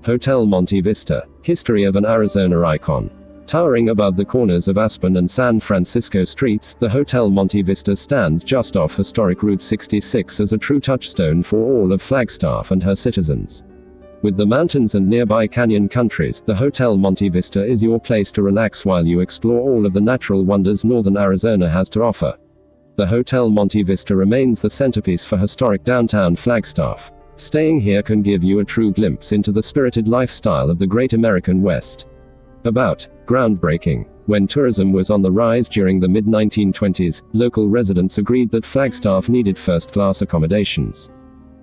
Hotel Monte Vista, history of an Arizona icon. Towering above the corners of Aspen and San Francisco streets, the Hotel Monte Vista stands just off historic Route 66 as a true touchstone for all of Flagstaff and her citizens. With the mountains and nearby canyon countries, the Hotel Monte Vista is your place to relax while you explore all of the natural wonders northern Arizona has to offer. The Hotel Monte Vista remains the centerpiece for historic downtown Flagstaff. Staying here can give you a true glimpse into the spirited lifestyle of the great American West. About groundbreaking. When tourism was on the rise during the mid-1920s, local residents agreed that Flagstaff needed first-class accommodations.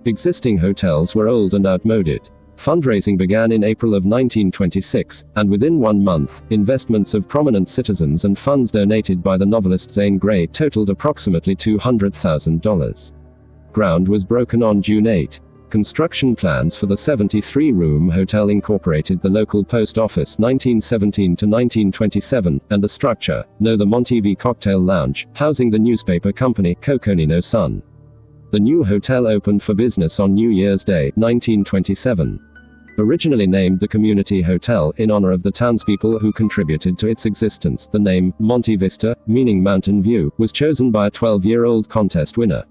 Existing hotels were old and outmoded. Fundraising began in April of 1926, and within 1 month, investments of prominent citizens and funds donated by the novelist Zane Grey totaled approximately $200,000. Ground was broken on June 8. Construction plans for the 73-room hotel incorporated the local post office 1917 to 1927, and the structure, now the Monte Vista Cocktail Lounge, housing the newspaper company Coconino Sun. The new hotel opened for business on New Year's Day, 1927. Originally named the Community Hotel in honor of the townspeople who contributed to its existence, the name, Monte Vista, meaning mountain view, was chosen by a 12-year-old contest winner.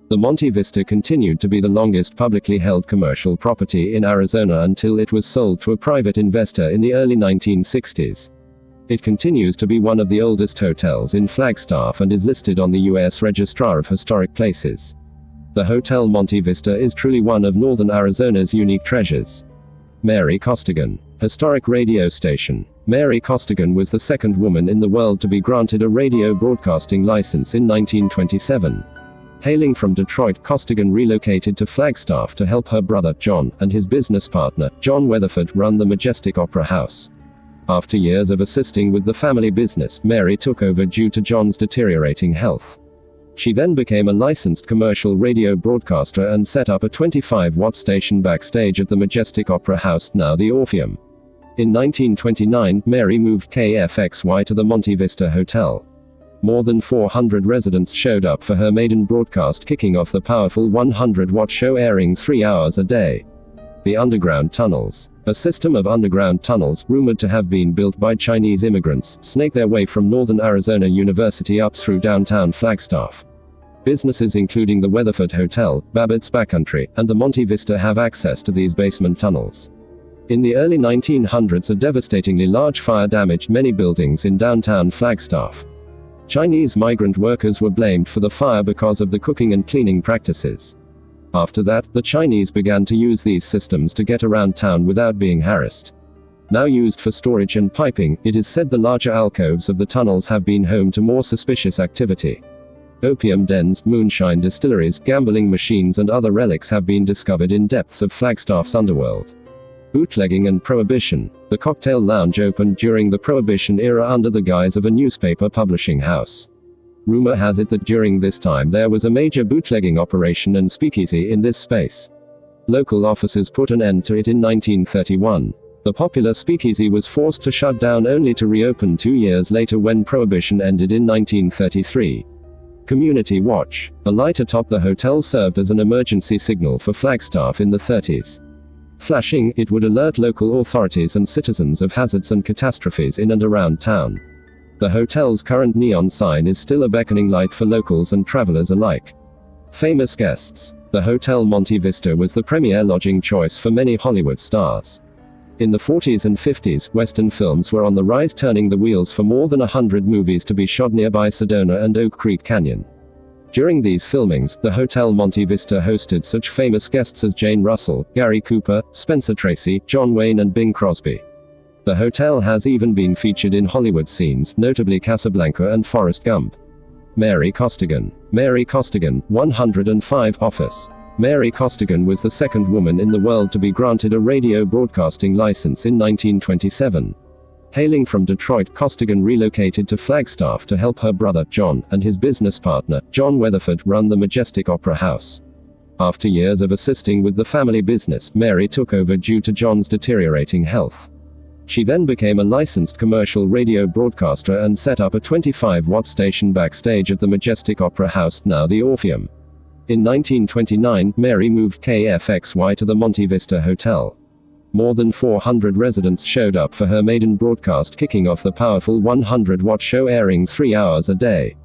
The Monte Vista continued to be the longest publicly held commercial property in Arizona until it was sold to a private investor in the early 1960s. It continues to be one of the oldest hotels in Flagstaff and is listed on the U.S. Registrar of Historic Places. The Hotel Monte Vista is truly one of northern Arizona's unique treasures. Mary Costigan. Historic radio station. Mary Costigan was the second woman in the world to be granted a radio broadcasting license in 1927. Hailing from Detroit, Costigan relocated to Flagstaff to help her brother, John, and his business partner, John Weatherford, run the Majestic Opera House. After years of assisting with the family business, Mary took over due to John's deteriorating health. She then became a licensed commercial radio broadcaster and set up a 25-watt station backstage at the Majestic Opera House, now the Orpheum. In 1929, Mary moved KFXY to the Monte Vista Hotel. More than 400 residents showed up for her maiden broadcast, kicking off the powerful 100-watt show, airing 3 hours a day. The underground tunnels. A system of underground tunnels, rumored to have been built by Chinese immigrants, snake their way from northern Arizona University up through downtown Flagstaff. Businesses including the Weatherford Hotel, Babbitt's Backcountry, and the Monte Vista have access to these basement tunnels. In the early 1900s, a devastatingly large fire damaged many buildings in downtown Flagstaff. Chinese migrant workers were blamed for the fire because of the cooking and cleaning practices. After that, the Chinese began to use these systems to get around town without being harassed. Now used for storage and piping, it is said the larger alcoves of the tunnels have been home to more suspicious activity. Opium dens, moonshine distilleries, gambling machines and other relics have been discovered in depths of Flagstaff's underworld. Bootlegging and Prohibition. The Cocktail Lounge opened during the Prohibition era under the guise of a newspaper publishing house. Rumor has it that during this time there was a major bootlegging operation and speakeasy in this space. Local officers put an end to it in 1931. The popular speakeasy was forced to shut down only to reopen 2 years later when Prohibition ended in 1933. Community Watch. A light atop the hotel served as an emergency signal for Flagstaff in the 30s. Flashing, it would alert local authorities and citizens of hazards and catastrophes in and around town. The hotel's current neon sign is still a beckoning light for locals and travelers alike. Famous guests. The Hotel Monte Vista was the premier lodging choice for many Hollywood stars. In the 40s and 50s, Western films were on the rise, turning the wheels for more than 100 movies to be shot nearby Sedona and Oak Creek Canyon. During these filmings, the Hotel Monte Vista hosted such famous guests as Jane Russell, Gary Cooper, Spencer Tracy, John Wayne and Bing Crosby. The hotel has even been featured in Hollywood scenes, notably Casablanca and Forrest Gump. Mary Costigan. Mary Costigan, 105 Office. Mary Costigan was the second woman in the world to be granted a radio broadcasting license in 1927. Hailing from Detroit, Costigan relocated to Flagstaff to help her brother, John, and his business partner, John Weatherford, run the Majestic Opera House. After years of assisting with the family business, Mary took over due to John's deteriorating health. She then became a licensed commercial radio broadcaster and set up a 25-watt station backstage at the Majestic Opera House, now the Orpheum. In 1929, Mary moved KFXY to the Monte Vista Hotel. More than 400 residents showed up for her maiden broadcast, kicking off the powerful 100-watt show, airing 3 hours a day.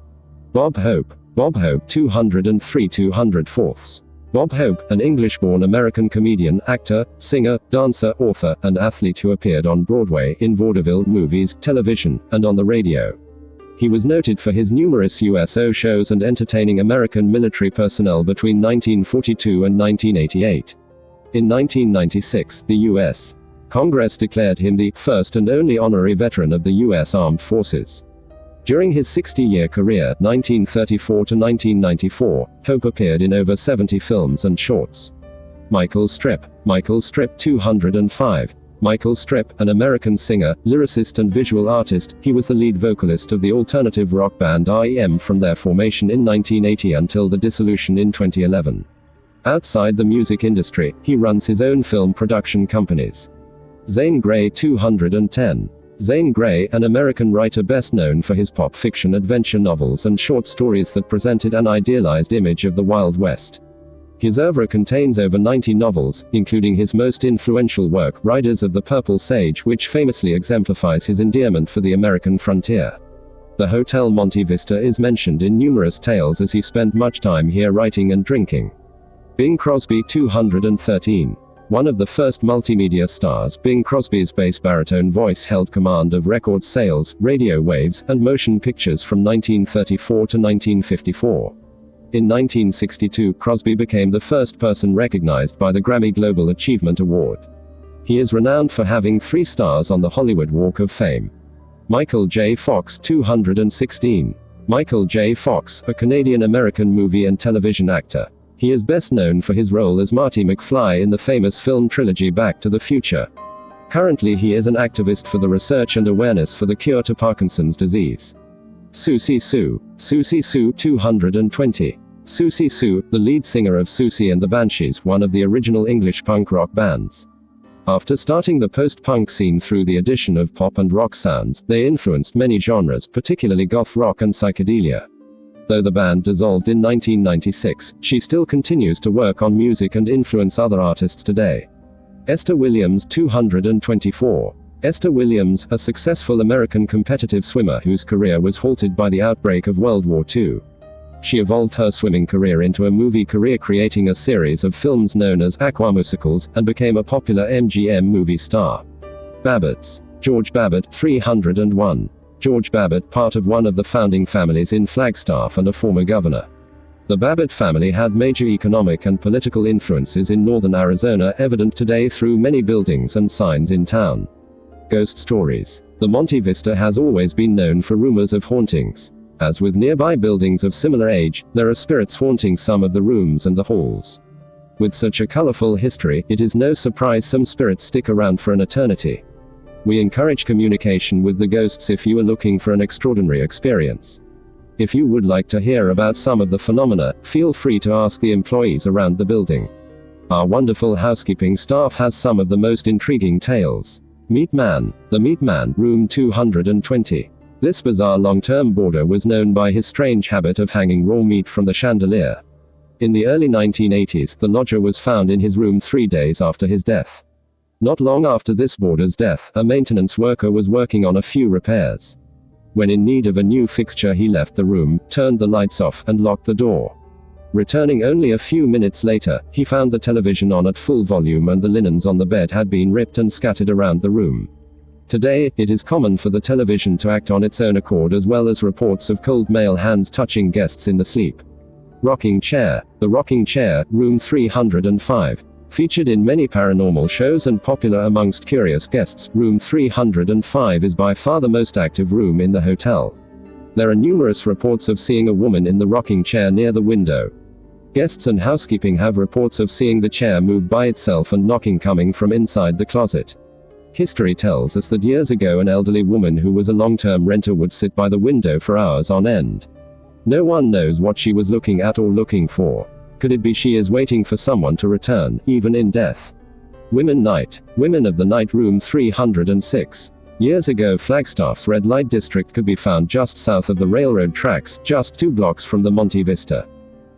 Bob Hope 203 204ths. Bob Hope, an English-born American comedian, actor, singer, dancer, author, and athlete who appeared on Broadway, in vaudeville, movies, television, and on the radio. He was noted for his numerous USO shows and entertaining American military personnel between 1942 and 1988. In 1996, the U.S. Congress declared him the first and only honorary veteran of the U.S. Armed Forces. During his 60-year career, 1934 to 1994, Hope appeared in over 70 films and shorts. Michael Stripp 205. Michael Stripp, an American singer, lyricist and visual artist, he was the lead vocalist of the alternative rock band R.E.M. from their formation in 1980 until the dissolution in 2011. Outside the music industry, he runs his own film production companies. Zane Grey 210. Zane Grey, an American writer best known for his pop fiction adventure novels and short stories that presented an idealized image of the Wild West. His oeuvre contains over 90 novels, including his most influential work, Riders of the Purple Sage, which famously exemplifies his endearment for the American frontier. The Hotel Monte Vista is mentioned in numerous tales as he spent much time here writing and drinking. Bing Crosby 213. One of the first multimedia stars, Bing Crosby's bass baritone voice held command of record sales, radio waves, and motion pictures from 1934 to 1954. In 1962, Crosby became the first person recognized by the Grammy Global Achievement Award. He is renowned for having 3 stars on the Hollywood Walk of Fame. Michael J. Fox 216. Michael J. Fox, a Canadian-American movie and television actor. He is best known for his role as Marty McFly in the famous film trilogy Back to the Future. Currently he is an activist for the research and awareness for the cure to Parkinson's disease. Susie Sue 220. Susie Sue, the lead singer of Susie and the Banshees, one of the original English punk rock bands. After starting the post-punk scene through the addition of pop and rock sounds, they influenced many genres, particularly goth rock and psychedelia. Though the band dissolved in 1996, she still continues to work on music and influence other artists today. Esther Williams 224. Esther Williams, a successful American competitive swimmer whose career was halted by the outbreak of World War II. She evolved her swimming career into a movie career, creating a series of films known as aquamusicals, and became a popular MGM movie star. Babbitts. George Babbitt 301. George Babbitt, part of one of the founding families in Flagstaff and a former governor. The Babbitt family had major economic and political influences in northern Arizona, evident today through many buildings and signs in town. Ghost stories. The Monte Vista has always been known for rumors of hauntings. As with nearby buildings of similar age, there are spirits haunting some of the rooms and the halls. With such a colorful history, it is no surprise some spirits stick around for an eternity. We encourage communication with the ghosts if you are looking for an extraordinary experience. If you would like to hear about some of the phenomena, feel free to ask the employees around the building. Our wonderful housekeeping staff has some of the most intriguing tales. Meat Man. The Meat Man, room 220. This bizarre long-term boarder was known by his strange habit of hanging raw meat from the chandelier. In the early 1980s, the lodger was found in his room 3 days after his death. Not long after this boarder's death, a maintenance worker was working on a few repairs. When in need of a new fixture, he left the room, turned the lights off, and locked the door. Returning only a few minutes later, he found the television on at full volume and the linens on the bed had been ripped and scattered around the room. Today, it is common for the television to act on its own accord, as well as reports of cold male hands touching guests in the sleep. Rocking Chair. The Rocking Chair, room 305. Featured in many paranormal shows and popular amongst curious guests, room 305 is by far the most active room in the hotel. There are numerous reports of seeing a woman in the rocking chair near the window. Guests and housekeeping have reports of seeing the chair move by itself and knocking coming from inside the closet. History tells us that years ago an elderly woman who was a long-term renter would sit by the window for hours on end. No one knows what she was looking at or looking for. Could it be she is waiting for someone to return, even in death? Women Night. Women of the Night, room 306. Years ago, Flagstaff's red light district could be found just south of the railroad tracks, just 2 blocks from the Monte Vista.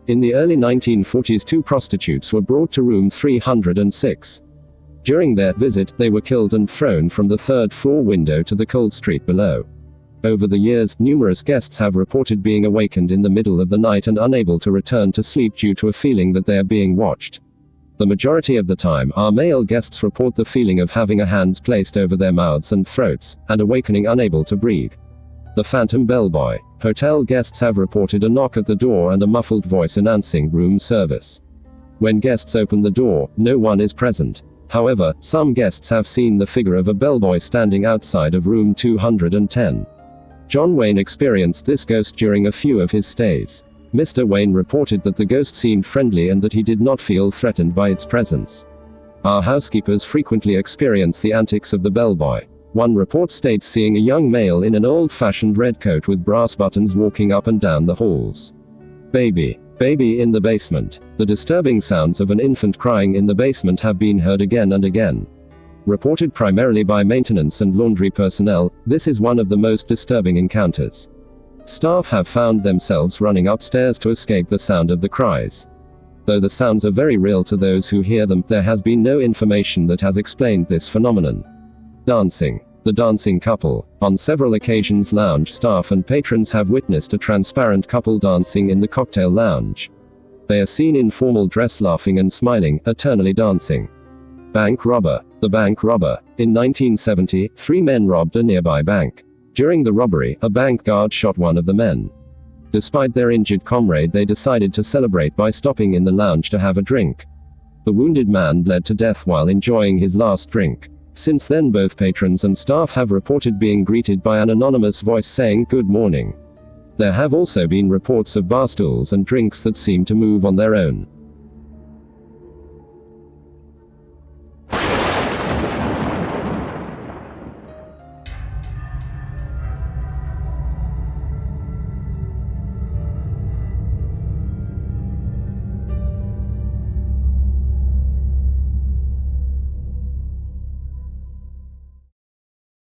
In the early 1940s, 2 prostitutes were brought to room 306. During their visit, they were killed and thrown from the third-floor window to the cold street below. Over the years, numerous guests have reported being awakened in the middle of the night and unable to return to sleep due to a feeling that they are being watched. The majority of the time, our male guests report the feeling of having a hands placed over their mouths and throats, and awakening unable to breathe. The Phantom Bellboy. Hotel guests have reported a knock at the door and a muffled voice announcing room service. When guests open the door, no one is present. However, some guests have seen the figure of a bellboy standing outside of room 210. John Wayne experienced this ghost during a few of his stays. Mr. Wayne reported that the ghost seemed friendly and that he did not feel threatened by its presence. Our housekeepers frequently experience the antics of the bellboy. One report states seeing a young male in an old-fashioned red coat with brass buttons walking up and down the halls. Baby in the basement. The disturbing sounds of an infant crying in the basement have been heard again and again. Reported primarily by maintenance and laundry personnel, this is one of the most disturbing encounters. Staff have found themselves running upstairs to escape the sound of the cries. Though the sounds are very real to those who hear them, there has been no information that has explained this phenomenon. Dancing. The dancing couple. On several occasions, lounge staff and patrons have witnessed a transparent couple dancing in the cocktail lounge. They are seen in formal dress laughing and smiling, eternally dancing. Bank robber. The bank robber. In 1970, 3 men robbed a nearby bank. During the robbery, a bank guard shot one of the men. Despite their injured comrade, they decided to celebrate by stopping in the lounge to have a drink. The wounded man bled to death while enjoying his last drink. Since then, both patrons and staff have reported being greeted by an anonymous voice saying good morning. There have also been reports of bar stools and drinks that seem to move on their own.